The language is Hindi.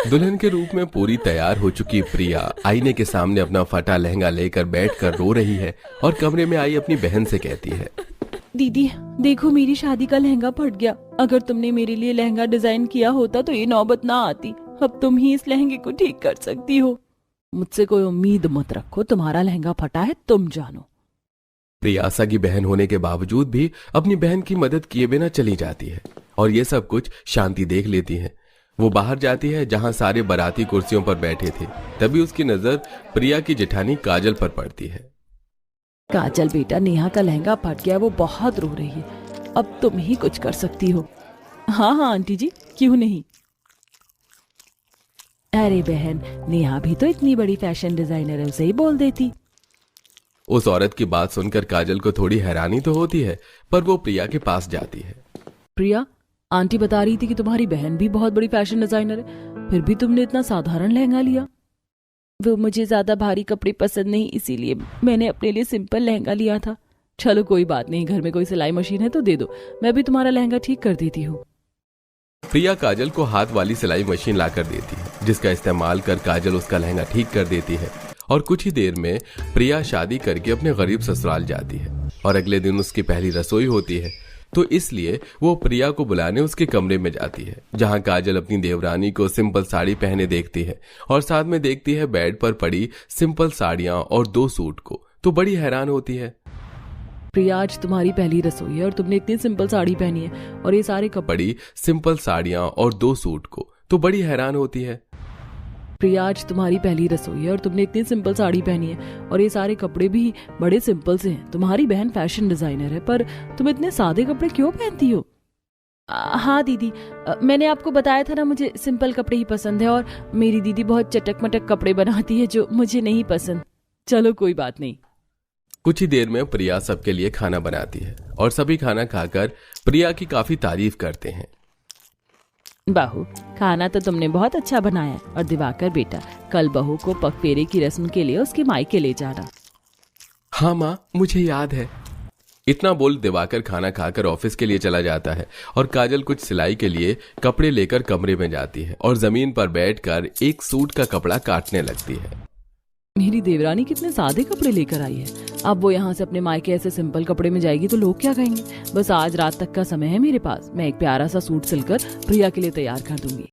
दुल्हन के रूप में पूरी तैयार हो चुकी प्रिया आईने के सामने अपना फटा लहंगा लेकर बैठकर रो रही है और कमरे में आई अपनी बहन से कहती है, दीदी देखो मेरी शादी का लहंगा फट गया। अगर तुमने मेरे लिए लहंगा डिजाइन किया होता तो ये नौबत ना आती। अब तुम ही इस लहंगे को ठीक कर सकती हो। मुझसे कोई उम्मीद मत रखो, तुम्हारा लहंगा फटा है तुम जानो। प्रिया सगी बहन होने के बावजूद भी अपनी बहन की मदद किए बिना चली जाती है और ये सब कुछ शांति देख लेती है। वो बाहर जाती है जहां सारे बाराती कुर्सियों पर बैठे थे। तभी उसकी नजर प्रिया की जेठानी काजल पर पड़ती है। काजल बेटा, नेहा का लहंगा फट गया, वो बहुत रो रही है। अब तुम ही कुछ कर सकती हो। हाँ हाँ आंटी जी, क्यों नहीं। अरे बहन, नेहा भी तो इतनी बड़ी फैशन डिजाइनर है, उसे ही बोल देती। उस औरत की बात सुनकर काजल को थोड़ी हैरानी तो होती है, पर वो प्रिया के पास जाती है। प्रिया, आंटी बता रही थी कि तुम्हारी बहन भी बहुत बड़ी फैशन डिजाइनर है, फिर भी तुमने इतना साधारण लहंगा लिया। वो मुझे ज्यादा भारी कपड़े पसंद नहीं, इसीलिए मैंने अपने लिए सिंपल लहंगा लिया था। चलो कोई बात नहीं, घर में कोई सिलाई मशीन है तो दे दो, मैं भी तुम्हारा लहंगा ठीक कर देती हूँ। प्रिया काजल को हाथ वाली सिलाई मशीन लाकर देती है, जिसका इस्तेमाल कर काजल उसका लहंगा ठीक कर देती है और कुछ ही देर में प्रिया शादी करके अपने गरीब ससुराल जाती है और अगले दिन उसकी पहली रसोई होती है। तो इसलिए वो प्रिया को बुलाने उसके कमरे में जाती है, जहां काजल अपनी देवरानी को सिंपल साड़ी पहने देखती है और साथ में देखती है बेड पर पड़ी सिंपल साड़ियां और 2 सूट को। तो बड़ी हैरान होती है। प्रिया, आज तुम्हारी पहली रसोई है और तुमने इतनी सिंपल साड़ी पहनी है और ये सारे बड़ी सिंपल साड़ियां और 2 सूट को। तो बड़ी हैरान होती है। प्रिया, आज तुम्हारी पहली रसोई है और तुमने इतनी सिंपल साड़ी पहनी है और ये सारे कपड़े भी बड़े सिंपल से हैं। तुम्हारी बहन फैशन डिजाइनर है, पर तुम इतने सादे कपड़े क्यों पहनती हो। हाँ दीदी, मैंने आपको बताया था ना, मुझे सिंपल कपड़े ही पसंद है और मेरी दीदी बहुत चटक मटक कपड़े बनाती है जो मुझे नहीं पसंद। चलो कोई बात नहीं। कुछ ही देर में प्रिया सबके लिए खाना बनाती है और सभी खाना खाकर प्रिया की काफी तारीफ करते हैं। बहू, खाना तो तुमने बहुत अच्छा बनाया है। और दिवाकर बेटा, कल बहू को पगफेरे की रस्म के लिए उसके मायके ले जाना। हाँ माँ, मुझे याद है। इतना बोल दिवाकर खाना खाकर ऑफिस के लिए चला जाता है और काजल कुछ सिलाई के लिए कपड़े लेकर कमरे में जाती है और जमीन पर बैठकर एक सूट का कपड़ा काटने लगती है। मेरी देवरानी कितने सादे कपड़े लेकर आई है। अब वो यहाँ से अपने मायके ऐसे सिंपल कपड़े में जाएगी तो लोग क्या कहेंगे। बस आज रात तक का समय है मेरे पास, मैं एक प्यारा सा सूट सिलकर प्रिया के लिए तैयार कर दूंगी।